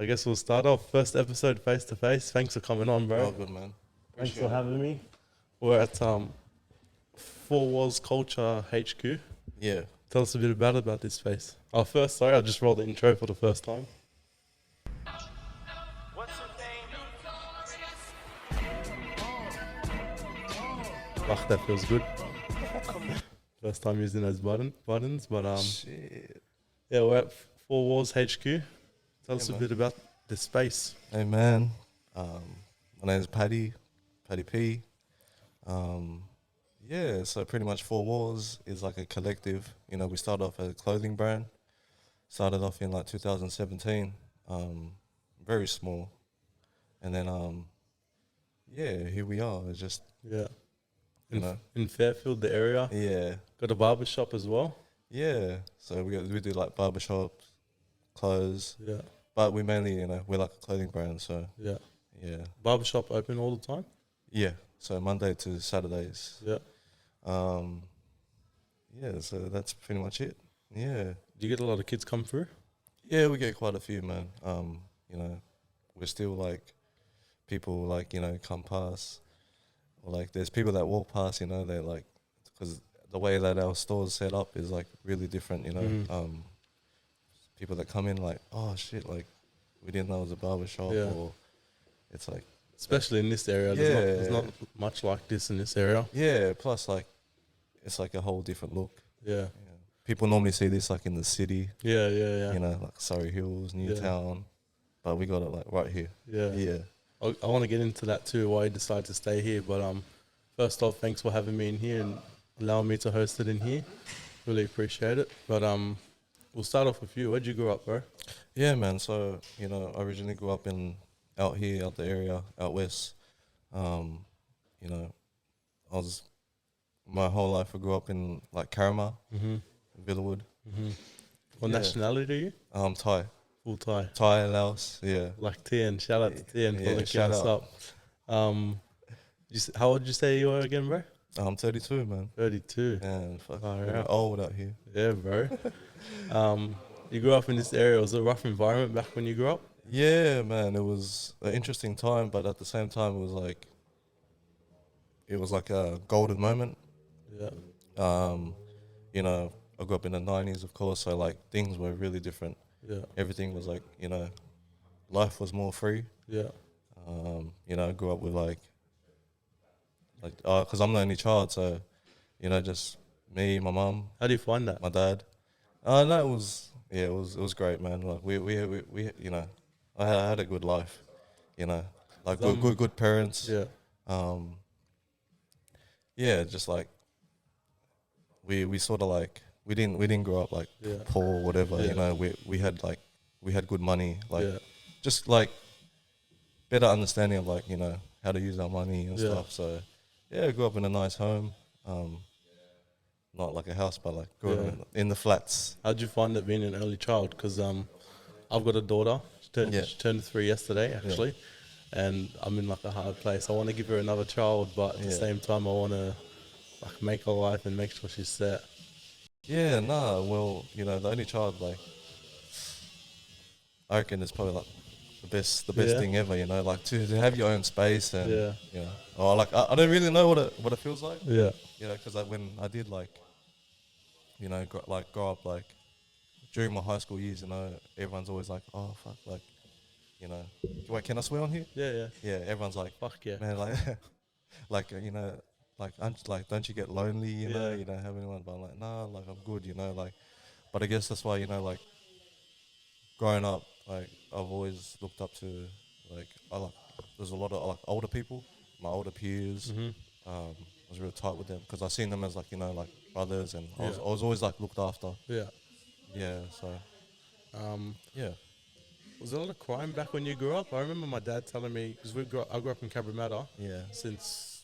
I guess we'll start off first episode face to face. Thanks for coming on, bro. Oh, good man. Thanks Appreciate for having me. We're at Fourwalls Culture HQ. Yeah. Tell us a bit about this space. Oh, first, sorry, I just rolled the intro for the first time. Fuck, that feels good. First time using those buttons, but Shit. yeah, we're at Four Walls HQ. Tell us a man. bit about the space. Hey man. My name's Paddy P. Yeah, so pretty much Four Walls is like a collective. You know, we started off as a clothing brand. Started off in like 2017. Very small. And then yeah, here we are. It's just Yeah, you know. in Fairfield, the area. Yeah. Got a barber shop as well. Yeah. So we do like barbershops, clothes. Yeah, But we mainly, we're like a clothing brand, so yeah. yeah. Barber shop open all the time. Yeah. So Monday to Saturdays. Yeah. Yeah, so that's pretty much it. Yeah. Do you get a lot of kids come through? Yeah, we get quite a few, man. You know, we're still like people like, come past. Or like there's people that walk past, they're like, because the way that our store's set up is like really different, people that come in like, oh shit, like we didn't know it was a barber shop, Yeah. or it's like, Especially in this area. Yeah. There's not much like this in this area. yeah, plus like it's like a whole different look. Yeah. Yeah. People normally see this like in the city, Yeah, yeah, yeah. like Surrey Hills, Newtown, but we got it like right here. Yeah. Yeah. I want to get into that too, why you decided to stay here. But first off, thanks for having me in here and allowing me to host it in here. Really appreciate it. But we'll start off with you. Where'd you grow up, bro? Yeah, man. So, I originally grew up out here, out the area, out west. My whole life I grew up in like Carramar, Villawood. What Yeah. nationality are you? Thai. Full Thai. Thai, Laos, yeah. Like Tien. Shout out to Tien for Yeah, looking shout us out. up. How old did you say you were again, bro? I'm 32, man. 32. And fuck, Oh, we're yeah. old out here. Yeah, bro. You grew up in this area. Was it a rough environment back when you grew up? Yeah, man. It was an interesting time, but at the same time, it was like a golden moment. Yeah. I grew up in the 90s, of course, so like things were really different. Yeah. Everything was like, life was more free. Yeah. I grew up with because I'm the only child, so, just me, my mum, How do you find that? my dad. No, it was great, man. Like we I had a good life, like good parents. Yeah. Yeah, just like we sort of like we didn't grow up like Yeah. poor or whatever. Yeah. We had good money, like Yeah. just like better understanding of like how to use our money and Yeah. stuff. So yeah, I grew up in a nice home, not like a house, but like grew up in the flats. How'd you find it being an early child? Because I've got a daughter. She turned 3 yesterday, actually. And I'm in like a hard place. I want to give her another child, but at the same time, I want to like make her life and make sure she's set. Yeah, nah. Well, the only child, like I reckon it's probably like the best Yeah. thing ever. Like to have your own space and Yeah. Oh, like I don't really know what it feels like. Yeah. Because when I did like, grow up like during my high school years, everyone's always like, oh fuck, like, wait, can I swear on here? Yeah, yeah. Yeah, everyone's like, Fuck yeah. man, like, don't you get lonely? You Yeah. don't have anyone. But I'm like, nah, like I'm good. Like, but I guess that's why like growing up, like I've always looked up to like there's a lot of like older people, my older peers. I was real tight with them because I seen them as like like brothers, and I was always like looked after. Yeah. Yeah, so yeah. Was there a lot of crime back when you grew up? I remember my dad telling me, because I grew up in Cabramatta Yeah. since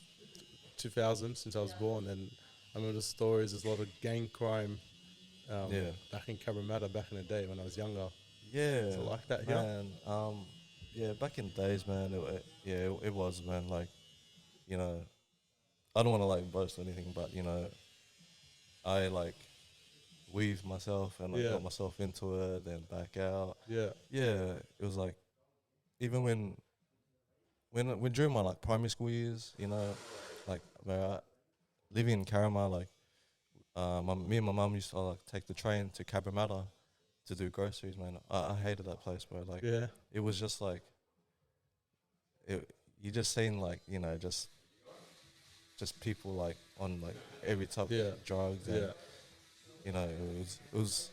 2000, since I was born, and I remember the stories. There's a lot of gang crime back in Cabramatta back in the day when I was younger. Yeah. Is it like that here? Man, yeah, back in the days, man, it was, man, like, I don't want to, like, boast or anything, but, I, like, weaved myself and, like, Yeah. got myself into it, then back out. Yeah. Yeah, it was, like, even when during my like primary school years, you know, like where living in Carramar, like me and my mum used to like take the train to Cabramatta to do groceries, man. I hated that place, bro. Like Yeah. it was just like you just seen like, you know, just people like on like every type Yeah. of drugs, and Yeah. you know, it was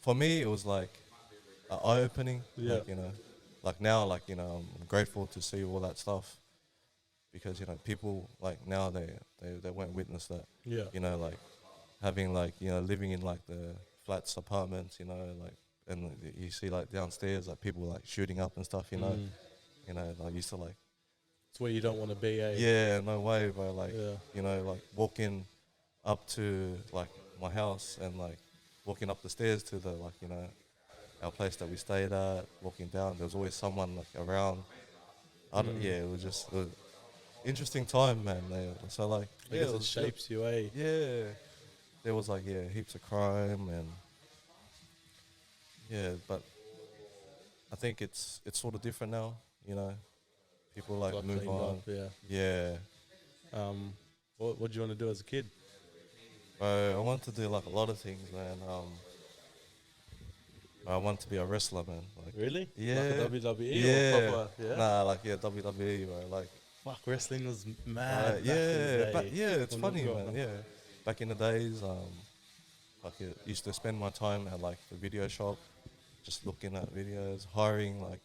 for me, it was like eye opening. Yeah. Like, you know, like now, like, you know, I'm grateful to see all that stuff, because, you know, people like now they won't witness that. Yeah. You know, like having like, you know, living in like the flats apartments, you know, like, and you see like downstairs like people like shooting up and stuff. Mm. You know, like used to like, It's where you don't want to be, eh? yeah, no way, bro. Like, Yeah. you know, like walking up to like my house and like walking up the stairs to the like, you know, our place that we stayed at, walking down, there was always someone like around. Yeah, it was just an interesting time, man. So like, I yeah, guess it shapes you, eh? yeah, there was like, yeah, heaps of crime, and yeah, but I think it's sort of different now. You know, people like Got move cleaned up, on. yeah. Yeah, What do you want to do as a kid? I want to do like a lot of things, man. I want to be a wrestler, man. Like, Really? yeah, Like a WWE or yeah, proper? Yeah. nah, like, yeah, WWE, bro. Like, Fuck, wrestling was mad back in the yeah, but day. yeah, it's When we funny, grew man. up. Yeah, back in the days, like, I used to spend my time at like the video shop, just looking at videos, hiring like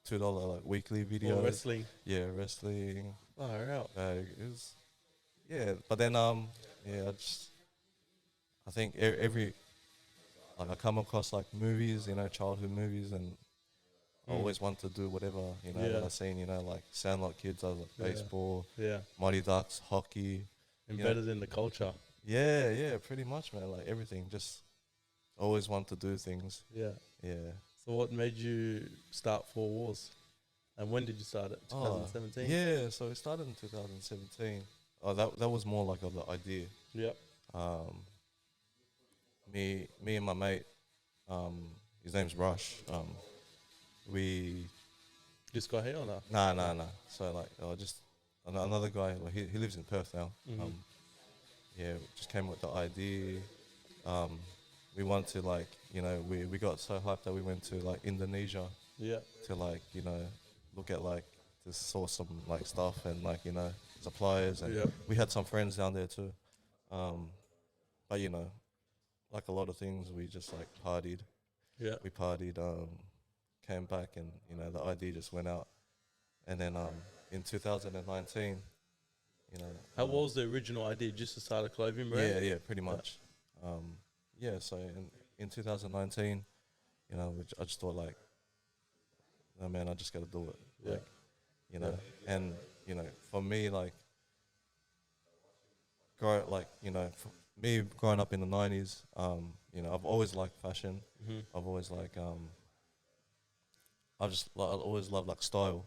$2 like weekly Or videos. wrestling. Yeah, wrestling. Oh, out. It was, yeah, but then yeah, I think every like I come across like movies, you know, childhood movies, and I always want to do whatever, you know, that Yeah. I seen, you know, like Sandlot Kids, I was like Yeah. baseball, Yeah. Mighty Ducks, hockey. You know, Embedded in the culture. yeah, pretty much, man. Like everything, just always want to do things. Yeah. Yeah. So what made you start Fourwalls? And when did you start it? Oh, 2017? yeah. So it started in 2017. Oh, that was more like of the idea. Yep. Me and my mate, his name's Rush. We Just got here or not? nah. So like, just another guy. Well, he lives in Perth now. Yeah, we just came with the idea. We want to like, you know, we got so hyped that we went to like Indonesia Yeah. to like, you know, look at like to source some like stuff and like, you know, suppliers, and Yeah. we had some friends down there too. But you know, like a lot of things, we just like partied. Yeah. We partied, came back, and you know, the idea just went out. And then in 2019, you know, How was the original idea? Just to start a clothing brand? yeah, pretty much. Yeah, so in 2019, you know, I just thought like, no man, I just got to do it. Yeah. Like, you know, and you know, for me, like, you know, for me growing up in the 90s, you know, I've always liked fashion. I've always like, I always loved like style,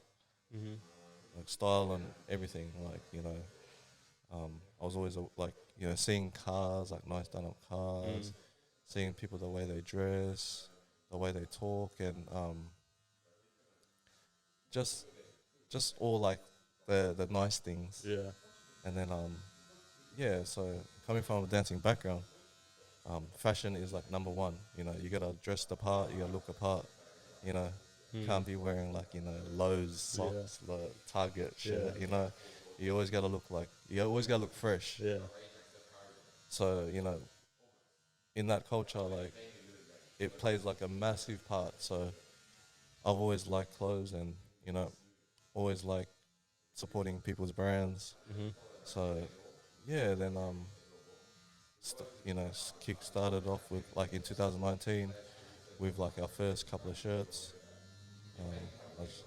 like style and everything. Like, you know, I was always like, you know, seeing cars, like nice done up cars, seeing people the way they dress, the way they talk, and just all like the nice things. Yeah. And then yeah, so coming from a dancing background, fashion is like number one. You know, you gotta dress the part, you gotta look the part. You know, can't be wearing like, you know, Lowe's socks, the Target shirt. You know, you always gotta look fresh. Yeah. So you know, in that culture, like it plays like a massive part. So I've always liked clothes, and you know, always like supporting people's brands. So yeah, then you know, kick started off with like in 2019 with like our first couple of shirts.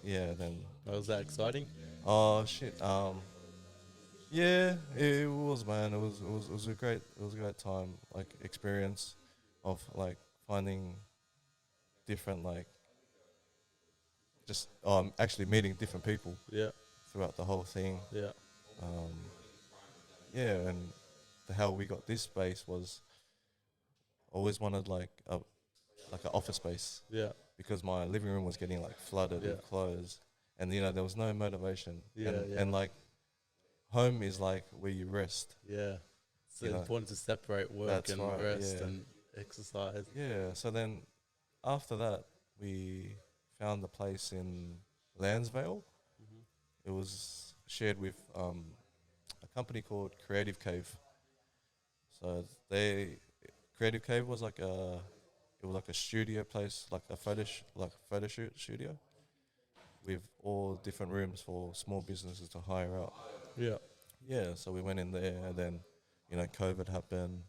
Yeah, then Was that exciting? oh shit, yeah, it was, man. It was a great time, like experience of like finding different like just actually meeting different people Yeah. throughout the whole thing. Yeah. Yeah, and how we got this space was always wanted like an office space. Yeah. because my living room was getting like flooded Yeah. with clothes, and there was no motivation. Yeah, and, yeah. and like home is like where you rest. Yeah. It's You know, important to separate work that's and right. rest Yeah, and exercise. yeah. So then after that, we found the place in Lansvale. Hmm. It was shared with a company called Creative Cave. So they Creative Cave was like a studio place, like a photo shoot studio with all different rooms for small businesses to hire out. Yeah. Yeah, so we went in there, and then COVID happened.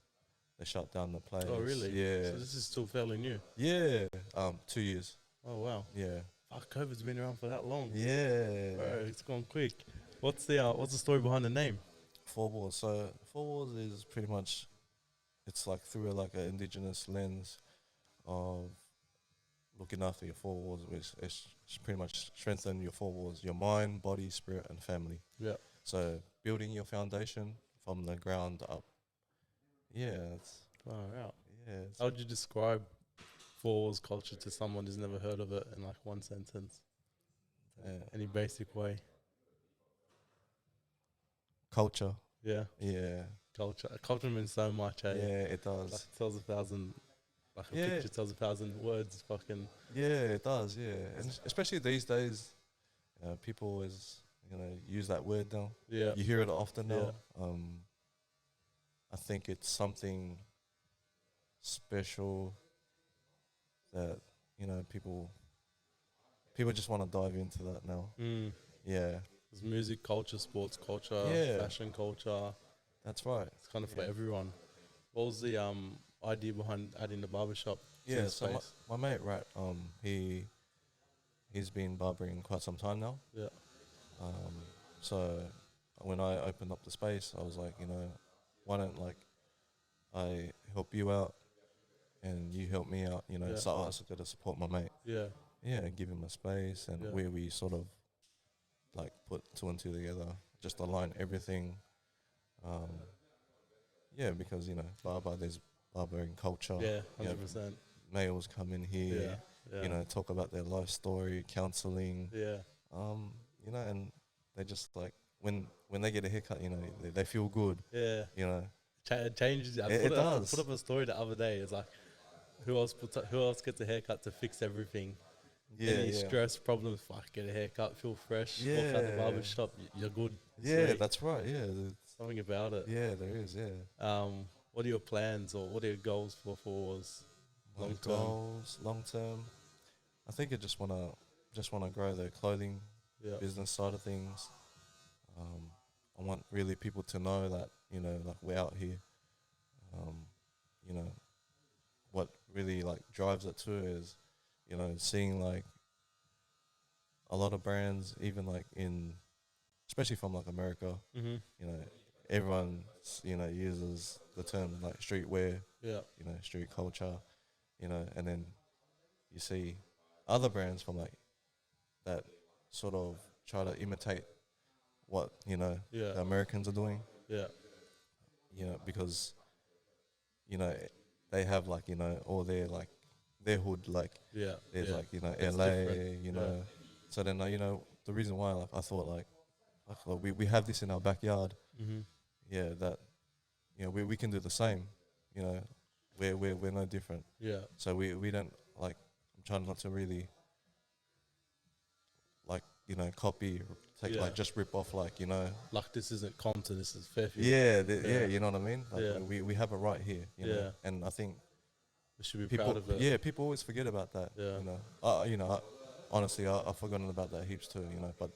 They shut down the place. Oh, really? Yeah, So this is still fairly new. yeah. 2 years. Oh, wow. Yeah, Fuck, COVID's been around for that long. yeah. Bro, it's gone quick. What's the story behind the name? Fourwalls. So Fourwalls is pretty much, it's like through like an indigenous lens of looking after your four walls, which is pretty much strengthen your four walls, your mind, body, spirit, and family. Yeah. So building your foundation from the ground up. Yeah, it's Far out. yeah. It's How would you describe Fourwalls culture to someone who's never heard of it in like one sentence? Any basic way? culture. Yeah. Yeah, Culture. Culture means so much, eh? yeah, it Like does. it tells a thousand, like a Yeah. picture tells 1,000 words. Fucking Yeah, it does. Yeah, and especially these days, people always use that word now. yeah, You hear it often yeah, now. I think it's something special that people just want to dive into that now. mm. Yeah, There's music culture, sports culture, Yeah. fashion culture. that's right. It's kind of for Yeah. everyone. What was the idea behind adding the barbershop to Yeah, the so space? my mate, right, he's been barbering quite some time now. Yeah, So when I opened up the space, I was like, why don't like I help you out and you help me out? Yeah. So I also got to support my mate. yeah, Yeah, give him a space, and Yeah. where we sort of like put two and two together, just align everything. Yeah, because there's barbering culture. yeah, You know, 100%. males come in Yeah, here, yeah, talk about their life story, counseling, yeah, and they just like when they get a haircut, they feel good, yeah. you know. It changes. It I does. put up a story the other day. It's like, who else gets a haircut to fix everything? Yeah, Any yeah. stress, problems, fuck, get a haircut, feel fresh, walk out the Yeah. barber shop, you're good. Yeah, Sweet. that's right. Yeah, Something about it. yeah, there is. Yeah. What are your plans or what are your goals for us My long term? goals, long term. I think I just wanna grow the clothing Yeah, business side of things. I want really people to know that like we're out here. You know what really like drives it too is seeing like a lot of brands, even like especially from like America. mm-hmm. Everyone uses the term like streetwear, Yeah, street culture, and then you see other brands from like that sort of try to imitate what the yeah, Americans are doing, yeah, because they have like all their hood, like yeah. there's yeah. like It's LA, different, yeah. so then the reason why like I thought like we have this in our backyard, Mm-hmm. that we can do the same, we're no different, Yeah, so we don't like, I'm trying not to really like copy, take Yeah. like just rip off, like like this isn't Compton, this is Fairfield. yeah, Yeah. you know what I mean, like Yeah. we have it right here, Yeah. and I think We should be people proud of it. people always forget about that. Yeah. Honestly, I've forgotten about that heaps too, but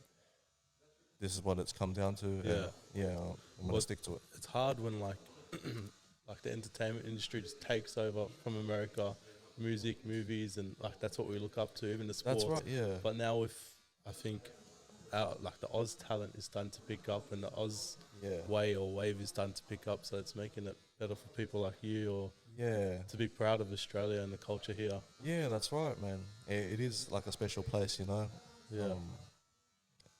this is what it's come down to. Yeah. And I'm gonna Well, stick to it. It's hard when like like the entertainment industry just takes over from America, music, movies, and like that's what we look up to, even the sports. That's right. Yeah. But now with I think like the Oz talent is starting to pick up, and the Oz Yeah. way or wave is starting to pick up, so it's making it better for people like you or Yeah. to be proud of Australia and the culture here. Yeah, that's right, man. It is like a special place, Yeah.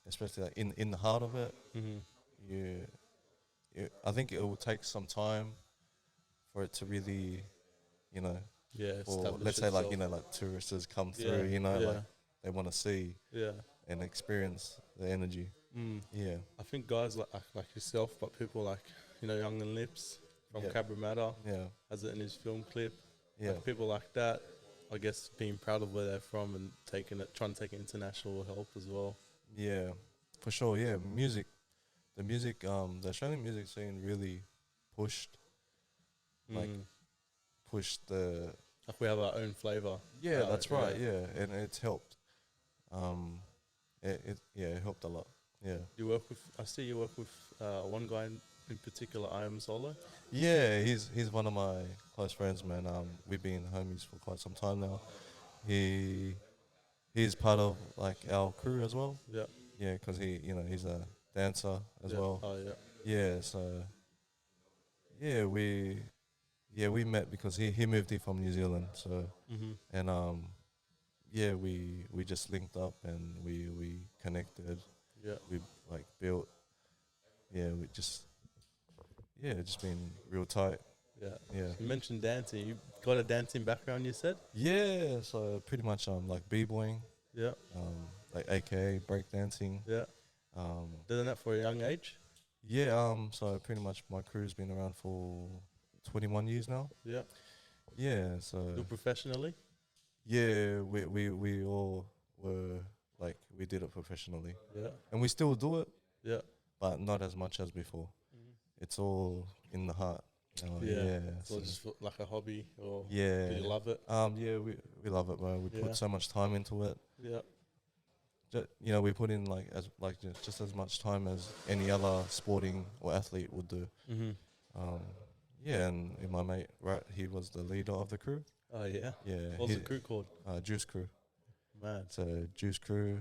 especially like in the heart of it. Mm-hmm. I think it will take some time for it to really, Yeah, for, establish let's say, like, itself. like tourists come Yeah, through, like yeah, they want to see yeah. and experience the energy. Mm. Yeah, I think guys like yourself, but people like Young and Lips from yeah, Cabramatta yeah, has it in his film clip. yeah, Like people like that, I guess being proud of where they're from and trying to take it international will help as well. yeah, for sure. Yeah, the Australian music scene really pushed, like, Mm. pushed the. Like we have our own flavor. Yeah, that's right. Yeah, and it's helped. Um, it helped a lot. Yeah. I see you work with one guy in particular, I Am Solo. Yeah, he's one of my close friends, man. We've been homies for quite some time now. He he's part of like our crew as well. Yeah, Yeah, because he's a dancer as yeah, well. oh yeah. Yeah, so yeah we met because he moved here from New Zealand. So Mm-hmm. and yeah we just linked up and we connected. Yeah, We like built. Yeah, we just been real tight. yeah. Yeah. You mentioned dancing. You got a dancing background, you said? Yeah, so pretty much like b-boying, Yeah, like AKA breakdancing. yeah. Um, Doing that for a young age? yeah, so pretty much my crew's been around for 21 years now. Yeah. Yeah, Do so professionally? yeah, we all were like we did it professionally, Yeah, and we still do it, yeah. but not as much as before. Mhm. It's all in the heart. Yeah. Yeah, So just like a hobby, or yeah. do you love it? Yeah, we love it, bro. We Yeah. put so much time into it. Yeah. We put in just as much time as any other sporting or athlete would do. Mm-hmm. Um, yeah, and my mate, right, he was the leader of the crew. Oh yeah. Yeah, What's the crew called? Juice Crew. Man. So Juice Crew,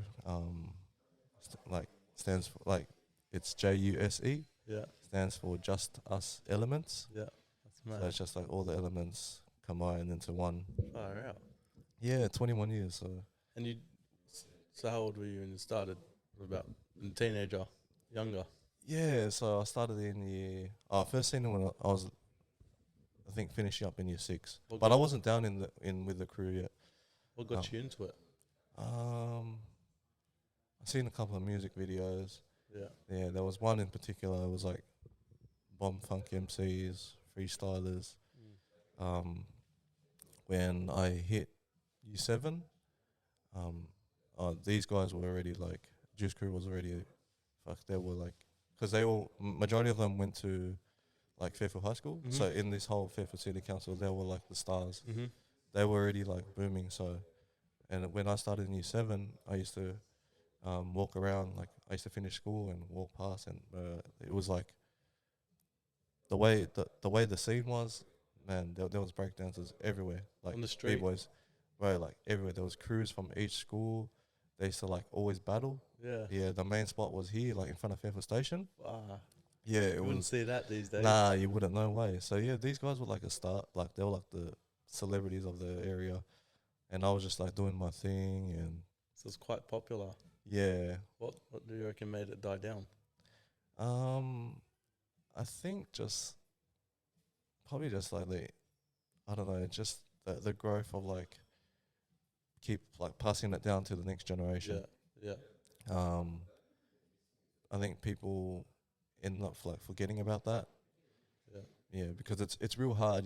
stands for like it's JUSE, Yeah. stands for Just Us Elements. Yeah. That's mad. So it's just like all the elements combined into one. Far out. Yeah, 21 years. So And so how old were you when you started? About a teenager, younger. yeah, so I started in first seen it when I was, I think, finishing up in year 6. What But I got- wasn't down in with the crew yet. What got you into it? I've seen a couple of music videos. Yeah. Yeah, there was one in particular. It was like bomb funk MCs, freestylers. When I hit U7, these guys were already like Juice Crew was already, they were like, because majority of them went to like Fairfield High School. Mhm. So in this whole Fairfield City Council, they were like the stars. Mm-hmm. They were already like booming. So, and when I started in U7, I used to walk around. Like I used to finish school and walk past, and it was like the way the scene was. Man, there was breakdancers everywhere, like On the street? b-boys, right? Like everywhere. There was crews from each school. They used to like always battle. Yeah. Yeah, the main spot was here, like in front of Fairfield Station. Wow. Yeah, You it wouldn't was. see that these days. Nah, you wouldn't. No way. So yeah, these guys were like a star. Like they were like the celebrities of the area, and I was just like doing my thing, and So it's quite popular. yeah. What do you reckon made it die down? I think probably just like I don't know, just the growth of like keep like passing it down to the next generation. Yeah. Yeah. I think people end up like forgetting about that. Yeah. Yeah, because it's real hard,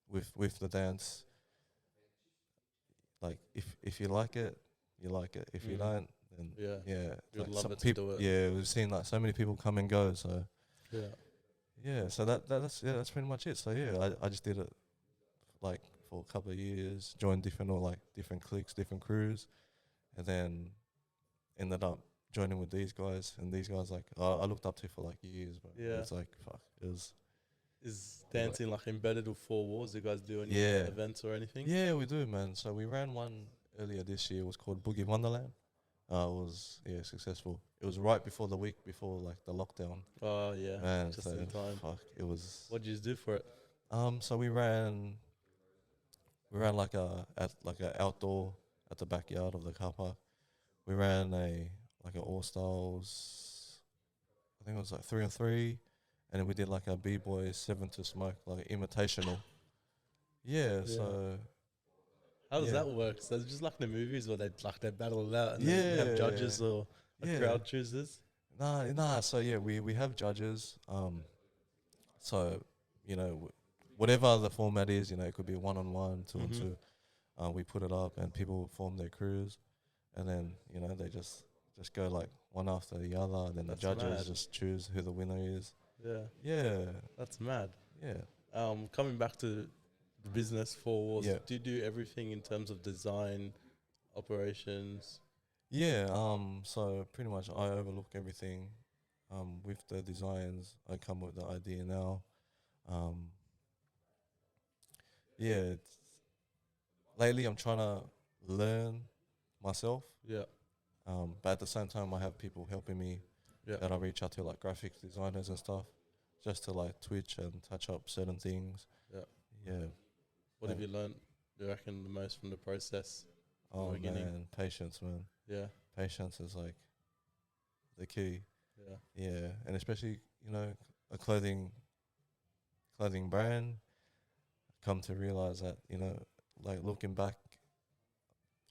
with the dance. Like if you like it, you like it. If you Mm. don't, then Yeah. yeah, You'd like love some it to do it. Yeah, we've seen like so many people come and go. So Yeah. yeah, so that's pretty much it. So yeah, I just did it like for a couple of years, joined different cliques, different crews, and then ended up joining with these guys. And these guys like I looked up to for like years, but Yeah. it's like fuck, it was. Is dancing like embedded with Fourwalls? Do you guys do any Yeah. events or anything? Yeah, we do, man. So we ran one earlier this year. It was called Boogie Wonderland. It was successful. It was right before the week before like the lockdown. Oh yeah. Man, Just so in time. fuck, it was. What did you do for it? So we ran like a outdoor at the backyard of the car park. We ran a all styles. I think it was like 3-on-3, and then we did like a b-boy 7 to smoke, like invitational. Yeah, Yeah. so How does yeah. that work? So it's just like the movies where they battle it out and then you have Yeah. judges or a Yeah. crowd chooses. Nah. So yeah, we have judges. So whatever the format is, it could be 1-on-1, 2-on-2. We put it up and people form their crews, and then they just go like one after the other. And then the That's judges mad. just choose who the winner is. Yeah, Yeah. that's mad. Yeah. Coming back to the business for Wars, Yeah. do you do everything in terms of design, operations? Yeah. So pretty much I overlook everything. With the designs, I come with the idea now. Um, yeah. Lately, I'm trying to learn myself. Yeah, But at the same time, I have people helping me yeah. that I reach out to, like graphic designers and stuff, just to like twitch and touch up certain things. Yeah. Yeah. What have you learned, you reckon, the most from the process? Oh beginning? man, patience, man. Yeah, Patience is like the key. yeah, Yeah, and especially a clothing brand. Come to realize that like looking back,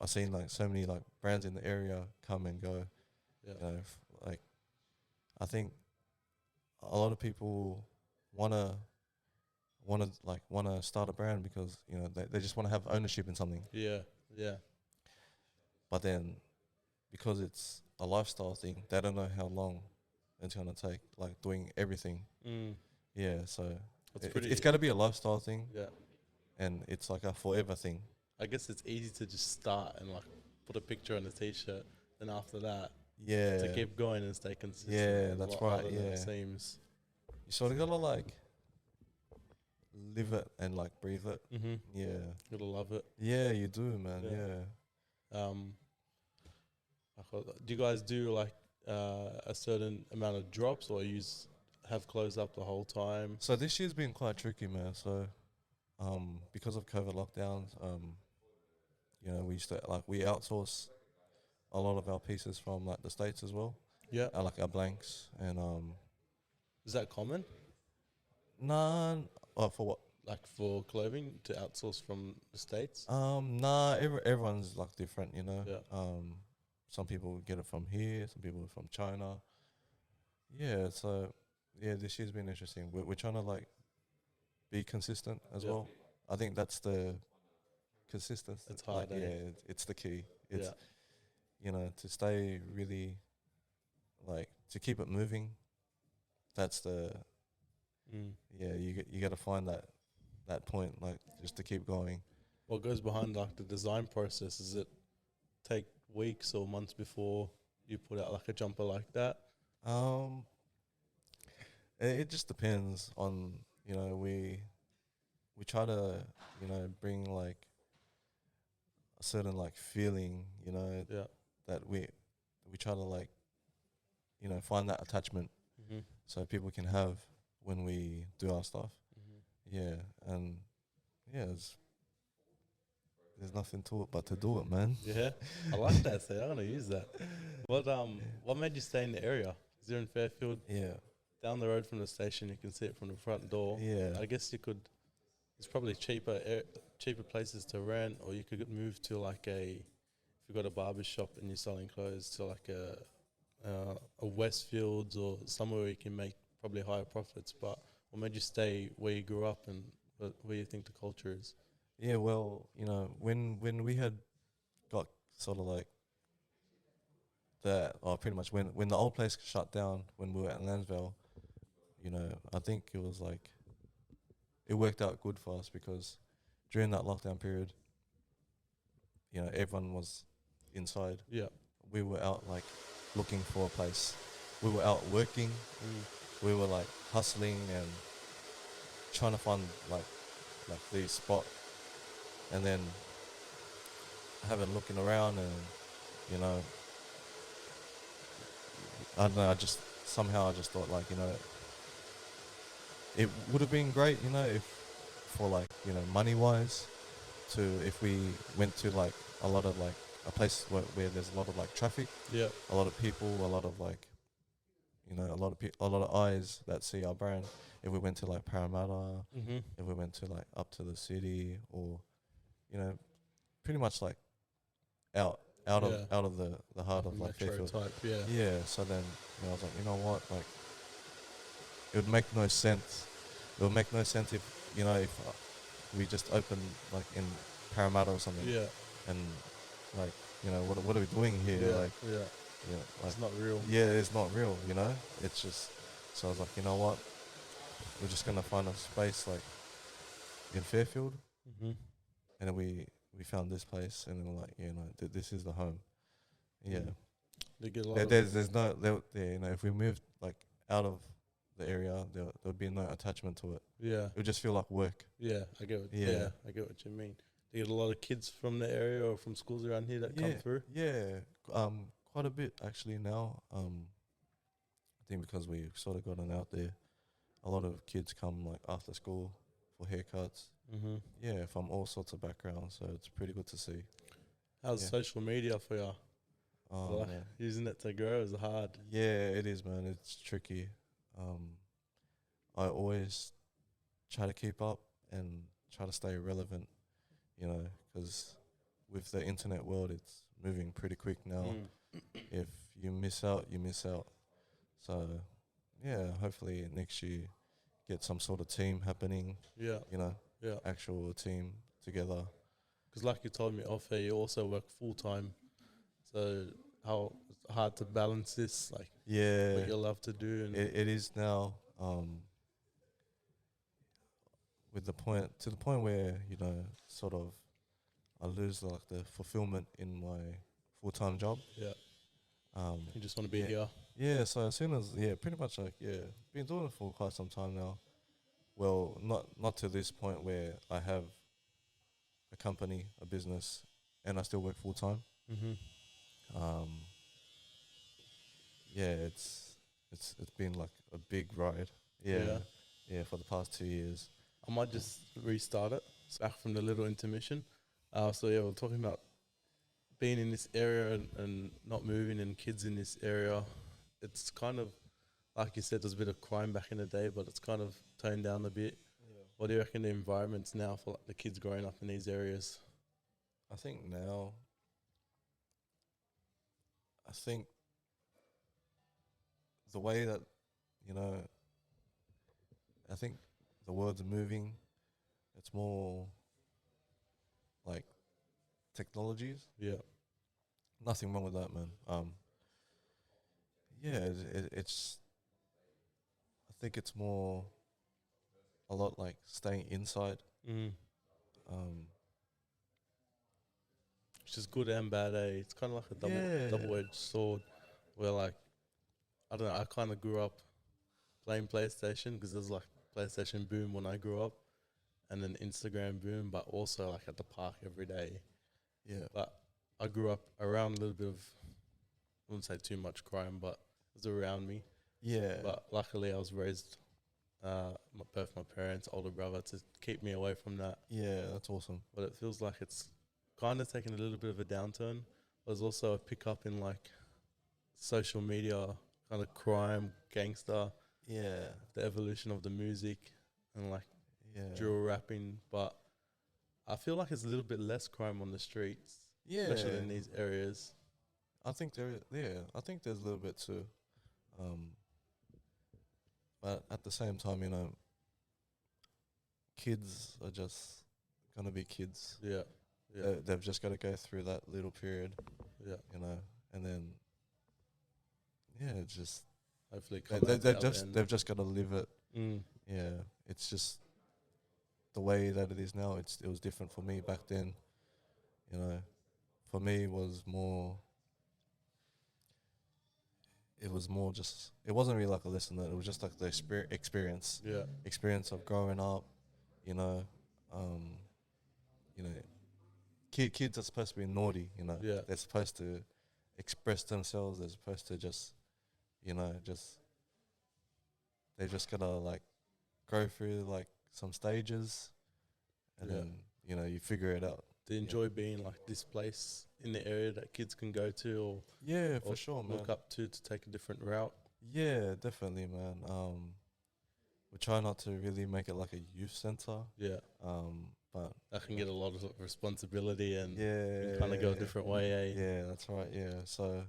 I've seen like so many like brands in the area come and go. yeah, Like I think a lot of people wanna wanna start a brand because they just want to have ownership in something. yeah, yeah, But then because it's a lifestyle thing, they don't know how long it's gonna take, like doing everything. Yeah, so That's it's got to be a lifestyle thing, yeah. and it's like a forever thing. I guess it's easy to just start and like put a picture on a t-shirt, and after that Yeah, to keep going and stay consistent. Yeah, is a that's lot right, harder than yeah. it seems. you sort of gotta like live it and like breathe it. Yeah, Gotta love it. yeah, you do, man. Yeah. Yeah. Do you guys do like a certain amount of drops, or have clothes up the whole time? So this year's been quite tricky, man. So, because of COVID lockdowns, we used to we outsource a lot of our pieces from like the States as well. Yeah. Like our blanks and Is that common? none. Oh, for what? Like for clothing to outsource from the States? Nah. Everyone's like different, Yeah. Some people get it from here. Some people from China. Yeah. So yeah, this year's been interesting. We're trying to like be consistent as Yeah. well. I think that's the consistency. It's hard, Like, eh? yeah, it's the key. It's Yeah. to stay really like to keep it moving. That's the you got to find that point, like just to keep going. What goes behind like the design process? Is it take weeks or months before you put out like a jumper like that? It just depends on we try to bring like a certain like feeling Yeah. that we try to like find that attachment so people can have when we do our stuff. Yeah, and yeah, there's nothing to it but to do it, man. Yeah, I like that. So I'm gonna use that. What made you stay in the area? Is there in Fairfield? Yeah, Down the road from the station, you can see it from the front door. yeah, I guess you could. It's probably cheaper places to rent, or you could move to like if you've got a barber shop and you're selling clothes, to like a Westfields or somewhere where you can make probably higher profits. But what made you stay where you grew up and where you think the culture is? yeah. Well, when we had got sort of like pretty much when the old place shut down when we were at Lansville, I think it was like it worked out good for us because during that lockdown period, everyone was inside. Yeah. We were out like looking for a place. We were out working. We were like hustling and trying to find like the spot, and then having looking around and I don't know. I just thought like it would have been great if for like money wise to if we went to like a lot of like a place where there's a lot of like traffic, Yeah. a lot of people, a lot of like you know, a lot of eyes that see our brand. If we went to like Parramatta, Mm-hmm. if we went to like up to the city, or you know, pretty much like out Yeah. out of the heart of like Metro Fairfield. type. Yeah. Yeah. So then I was like, you know what, like it would make no sense. It would make no sense if if we just opened like in Parramatta or something, Yeah. and like what are we doing here? Yeah. Like Yeah. like It's not real. yeah, it's not real. It's just so I was like, you know what, we're just gonna find a space like in Fairfield, Mm-hmm. and then we found this place, and then we're like, this is the home. Yeah, They get a lot of there's no if we moved like out of the area, there would be no attachment to it. yeah. It would just feel like work. Yeah, I get what, Yeah. yeah, I get what you mean. They get a lot of kids from the area or from schools around here that come through. Yeah, quite a bit actually now. I think because we sort of gotten out there, a lot of kids come like after school for haircuts. Mm-hmm. Yeah, from all sorts of backgrounds, so it's pretty good to see. How's Yeah. social media for you? Oh Like, man. using it to grow is hard. Yeah, it is, man. It's tricky. I always try to keep up and try to stay relevant, because with the internet world, it's moving pretty quick now. Mm. If you miss out, you miss out. So, yeah, hopefully next year get some sort of team happening, Yeah, yeah. actual team together. Because like you told me off air, you also work full time. So how hard to balance this, like Yeah, what you love to do, and it is now. With to the point where sort of I lose like the fulfillment in my full time job. yeah, Um, you just want to be yeah, here. yeah. So as soon as pretty much like been doing it for quite some time now. Well, not to this point where I have a company, a business, and I still work full time. Mm-hmm. Um, yeah, it's been like a big ride. Yeah. Yeah, for the past 2 years. I might just restart it. It's back from the little intermission. So yeah, we're talking about being in this area and not moving, and kids in this area. It's kind of like you said, there's a bit of crime back in the day, but it's kind of toned down a bit. What do you reckon the environment's now for like the kids growing up in these areas? I think now, I think the way that, I think the world's moving, it's more like technologies. Yeah, Nothing wrong with that, man. Yeah, it's, I think it's more a lot like staying inside. mm. Um, Which is good and bad. It's kind of like a Yeah. double-edged sword. Where like I don't know, I kind of grew up playing PlayStation because there's like PlayStation boom when I grew up, and then Instagram boom, but also like at the park every day. yeah, But I grew up around a little bit of, I wouldn't say too much crime, but it was around me. yeah, But luckily, I was raised, both my parents, older brother, to keep me away from that. yeah. That's awesome. But it feels like it's kind of taken a little bit of a downturn. There's also a pickup in like social media, kind of crime, gangster, Yeah, the evolution of the music, and like yeah, drill rapping. But I feel like it's a little bit less crime on the streets, yeah. especially in these areas. I think I think there's a little bit too. But at the same time, kids are just gonna be kids. Yeah, yeah, They've just got to go through that little period, yeah. and then it's just Hopefully, it they, comes they, out they've the just end. they've just got to live it. Mm. Yeah, it's just the way that it is now. It was different for me back then. For me it was more just, it wasn't really like a lesson, that it was just like the Yeah, experience of growing up. you know um you know kids are supposed to be naughty. Yeah. They're supposed to express themselves. They're supposed to just just they just gotta like go through like some stages, and Yeah. then you figure it out. they enjoy being like this place in the area that kids can go to Yeah, for or sure, man. look up to take a different route. Yeah, definitely, man. We try not to really make it like a youth center. Yeah, But that can get a lot of responsibility and can kind of go a yeah, different way, eh? yeah, that's right. Yeah, so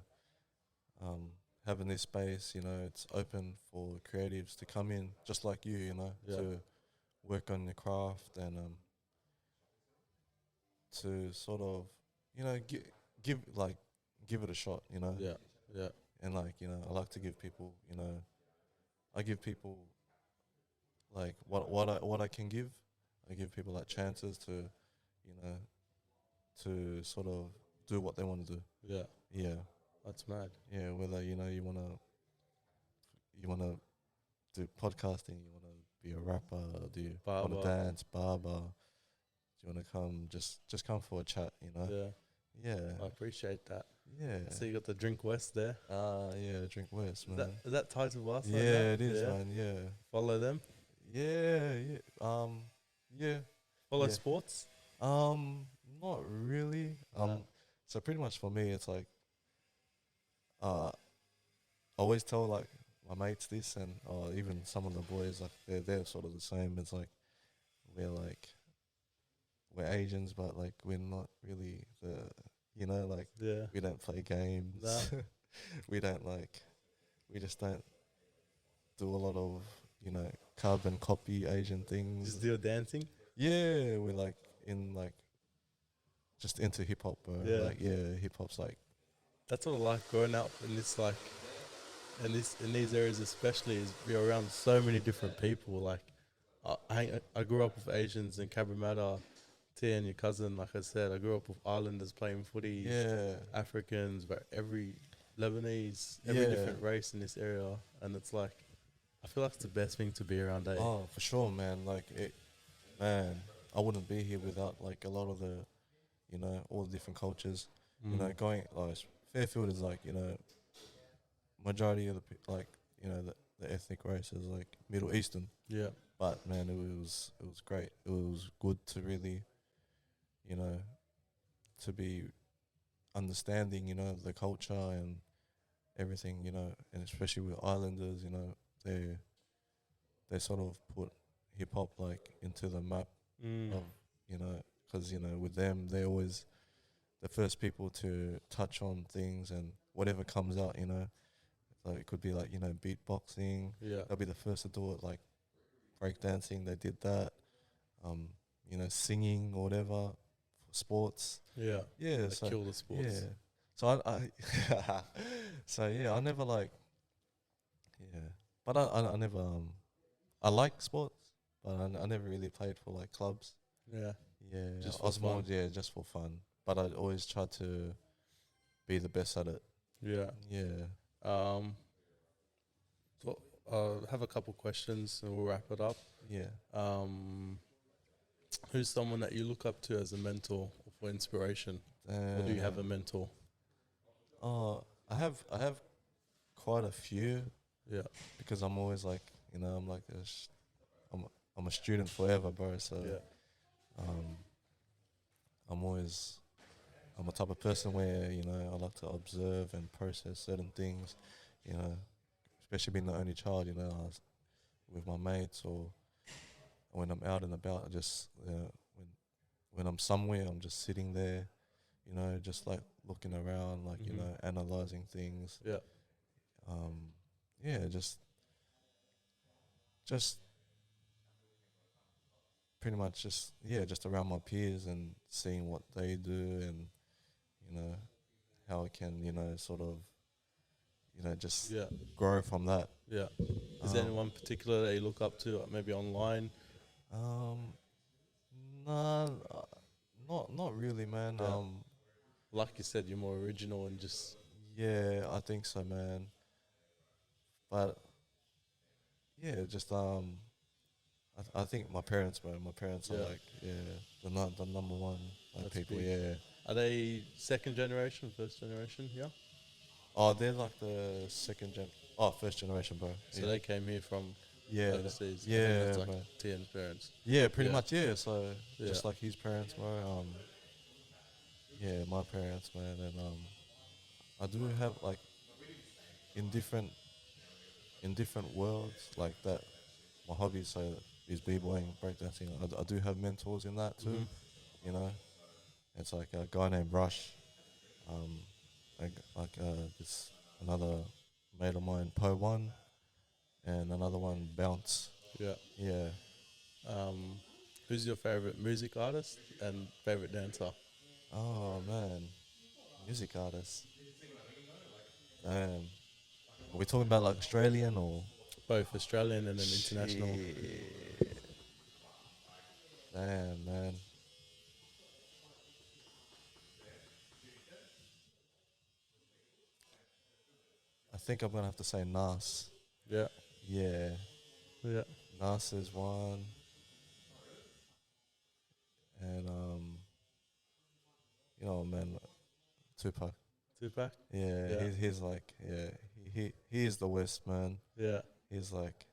um, having this space, it's open for creatives to come in, just like you, Yeah, to work on your craft and to sort of, give like give it a shot, yeah, yeah, and like I like to give people, I give people like what I can give. I give people like chances to, know, to sort of do what they want to do. yeah. Yeah, That's mad. yeah. Whether you wanna do podcasting, you wanna be a rapper, do you wanna Barber. dance, barber? Do you wanna come just come for a chat? Yeah, Yeah, I appreciate that. yeah. So you got the Drink West there. Yeah. Drink West, Is that man. is that tied to us like that? Yeah, it is, Yeah. man. Yeah, Follow them. yeah. Yeah, Follow yeah. sports. Not really. Uh, So pretty much for me, it's like I always tell like my mates this, and even some of the boys like they're sort of the same. It's like we're like we're Asians, but like we're not really like yeah. we don't play games. Nah. We don't like we just don't do a lot of carbon copy Asian things. Just do dancing. Yeah, we're like in like just into hip hop, bro. Yeah. Like hip hop's like That's what I like growing up in this like in these areas especially is be around so many different people. Like I grew up with Asians in Cabramatta, T and your cousin. Like I said, I grew up with Islanders playing footy, yeah, Africans, but every Lebanese, every Yeah. different race in this area, and it's like I feel like it's the best thing to be around. Eh? oh for sure, man. Like man, I wouldn't be here without like a lot of the all the different cultures. Going like Fairfield is like majority of like the ethnic race is like Middle Eastern. Yeah, But man, it was great. It was good to really, you know, to be understanding, the culture and everything, and especially with Islanders, they sort of put hip hop like into the map of, because with them they're always the first people to touch on things and whatever comes out, like it could be like beatboxing. yeah, They'll be the first to do it, like breakdancing. They did that. Singing or whatever, sports. yeah. Yeah, They so kill the sports. yeah, so I so yeah, I never like yeah, but I never I like sports, but I never really played for like clubs. Yeah, Yeah, just I for was more fun. just for fun, but I always tried to be the best at it. Yeah. Yeah, Um. So have a couple questions and we'll wrap it up. yeah. Who's someone that you look up to as a mentor or for inspiration, or do you have a mentor? I have quite a few Yeah, because I'm always like I'm like I'm a student forever, bro. So yeah, um, I'm a type of person where I like to observe and process certain things, you know, especially being the only child. I was with my mates or when I'm out and about, I just when I'm somewhere, I'm just sitting there, just like looking around, like analyzing things. yeah, Yeah, just pretty much just around my peers and seeing what they do and you know how I can sort of just yeah, grow from that. yeah. Is there Um, anyone particular that you look up to, maybe online? um, nah, not really, man. Yeah. Like you said, you're more original and just Yeah, I think so, man. But yeah, just I think my parents, bro. My parents are yeah. like the number one like That's people. big. Yeah. Are they second generation, first generation? Yeah. Oh, they're like the second gen. Oh, first generation, bro. So Yeah. they came here from Yeah, overseas. I think yeah, that's like bro. Tian's parents. Yeah, pretty Yeah. much. Yeah, so Yeah. just like his parents, bro. Yeah, my parents, man, and I do have like in different in different worlds like that. My hobby is b-boying, breakdancing. I do have mentors in that too. You know, it's like a guy named Rush, this another mate of mine, Po1, and another one, Bounce. Yeah. Yeah. Who's your favorite music artist and favorite dancer? Oh man, music artists. Damn. Are we talking about like Australian or? Both Australian and then international. Shit. Damn, man. I think I'm gonna have to say Nas. Yeah. Yeah, Yeah. Nas is one, and man, Tupac. Tupac. Yeah, Yeah. he's like, yeah, he is the West, man. Yeah. He's like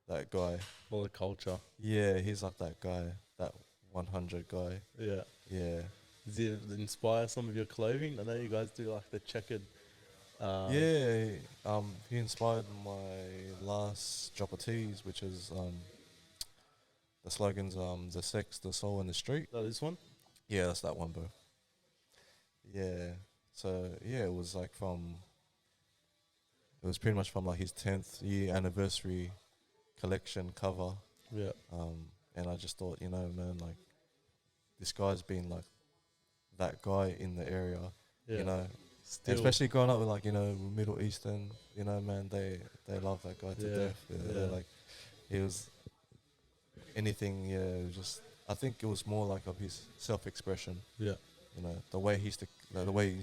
that guy. All the culture. Yeah, he's like that guy, that 100 guy. Yeah. Yeah. Does it inspire some of your clothing? I know you guys do like the checkered. Yeah, he inspired my last drop of tees, which is the slogan's the sex, the soul, and the street. Oh, this one. Yeah, that's that one, bro. Yeah. So yeah, it was like it was pretty much from like his 10th year anniversary collection cover. Yeah. And I just thought, man, like this guy's been like that guy in the area, Yeah. And especially growing up with like, Middle Eastern, man, they love that guy to death. Yeah. They're like, he was anything, it was just, I think it was more like of his self-expression, Yeah. the way he used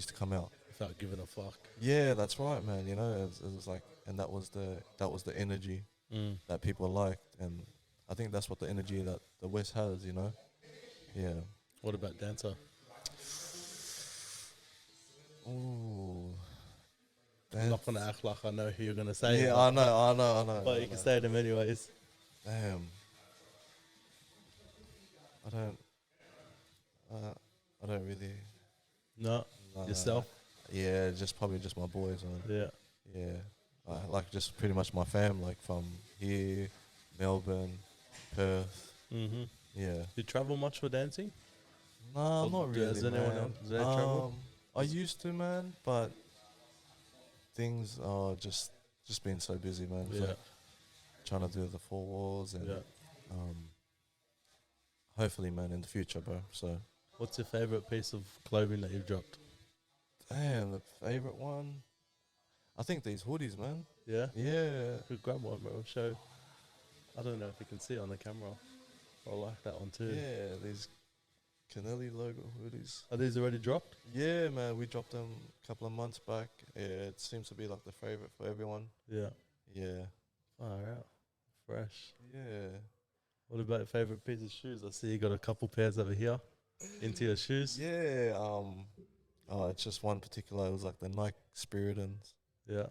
to come out. Without giving a fuck. Yeah, that's right, man. It was like, and that was the energy that people liked, and I think that's what the energy that the West has, Yeah. What about dancer? Ooh. I'm not gonna act like I know who you're gonna say. Yeah, I know. But you can say them anyways. Damn. I don't. I don't really. No. Nah. Yourself? Yeah, probably just my boys, man. Yeah. Yeah. Like just pretty much my fam, like from here, Melbourne, Perth. Mm-hmm. Yeah. You travel much for dancing? Nah, not really. Does anyone man. else? Do they travel? I used to, man, but things are just being so busy, man. Yeah. So trying to do the Fourwalls and Yeah. hopefully, man, in the future, bro. So. What's your favorite piece of clothing that you've dropped? Damn, the favorite one. I think these hoodies, man. Yeah. Yeah. Could grab one, bro. Show. I don't know if you can see it on the camera. I like that one too. Yeah, these Canelli logo hoodies. Are these already dropped? Yeah, man. We dropped them a couple of months back. Yeah, it seems to be like the favorite for everyone. Yeah. Yeah. Far out. Fresh. Yeah. What about your favorite piece of shoes? I see you got a couple pairs over here. Into your shoes? Yeah. It's just one particular. It was like the Nike Spiritans. Yeah.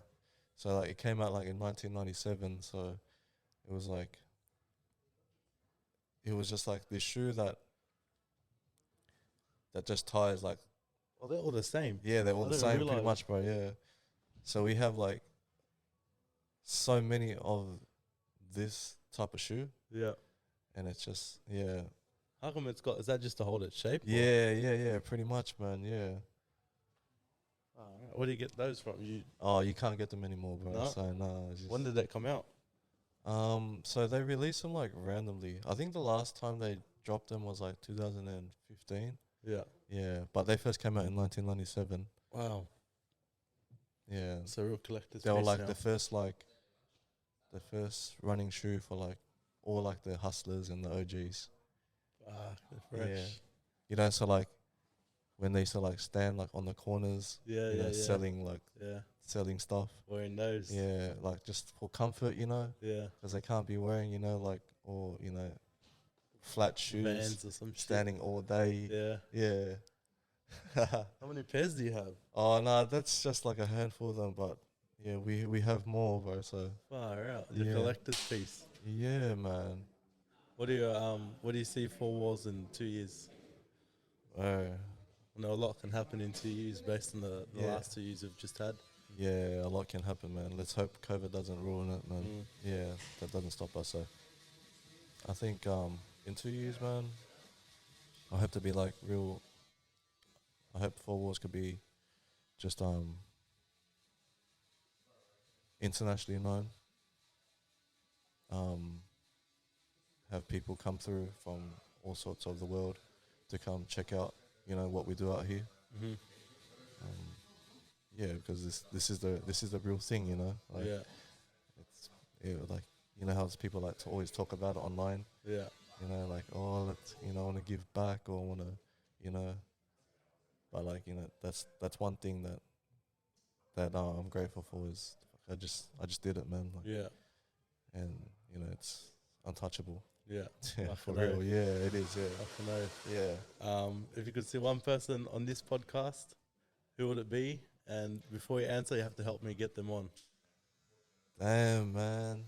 So like it came out like in 1997. So it was just like this shoe that just ties like. Oh, they're all the same. Yeah, they're all the same pretty much, bro. Yeah. So we have like so many of this type of shoe. Yeah. And it's just yeah. How come it's got? Is that just to hold its shape? Yeah. Pretty much, man. Yeah. Where do you get those from? You can't get them anymore, bro. No? So no. When did that come out? So they release them like randomly. I think the last time they dropped them was like 2015. Yeah. Yeah, but they first came out in 1997. Wow. Yeah. It's a real collector's They were piece like now. the first running shoe for like all like the hustlers and the OGs. They're fresh. Yeah. So like when they used to like stand like on the corners, Yeah. selling stuff. Wearing those. Yeah, like just for comfort, Yeah. because they can't be wearing, like or flat shoes, Vans or some shit. standing all day. Yeah. Yeah. How many pairs do you have? Oh no, that's just like a handful of them, but yeah, we have more, bro. So Far out. The Yeah. collector's piece. yeah, man. What do you see Fourwalls in 2 years? I know a lot can happen in 2 years based on the last 2 years we've just had. Yeah, a lot can happen, man. Let's hope COVID doesn't ruin it, man. Yeah, that doesn't stop us. So I think in 2 years, man, I hope to be like real. I hope Fourwalls could be just internationally known. Have people come through from all sorts of the world to come check out, what we do out here. Mm-hmm. Yeah, because this is the real thing, Like, Yeah. it's like how people like to always talk about it online. Yeah. Like, oh, let's I want to give back, or I want to, but like that's one thing that I'm grateful for is I just did it, man. Like, Yeah. and it's untouchable. Yeah. Yeah, for real. Yeah, it is. Yeah, I can know. yeah. If you could see one person on this podcast, who would it be? And before you answer, you have to help me get them on. Damn, man.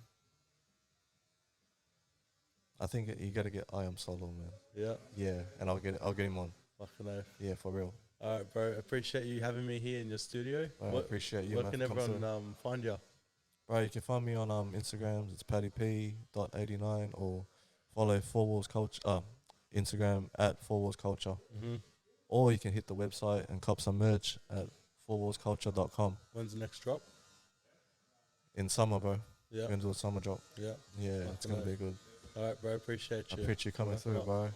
I think you got to get I Am Solo, man. Yeah. Yeah, and I'll get him on. Fucking know. Yeah, for real. All right, bro. Appreciate you having me here in your studio. I appreciate you. Where man, can for coming everyone find you? Bro, you can find me on Instagram. It's paddyp.89, or follow Fourwalls Culture. Instagram at Fourwalls Culture. Mm-hmm. Or you can hit the website and cop some merch at fourwallsculture.com. When's the next drop? In summer, bro. Yeah. We're going to do a summer drop. Yeah. Yeah, it's going to be good. All right, bro. Appreciate you. I appreciate you coming through, bro.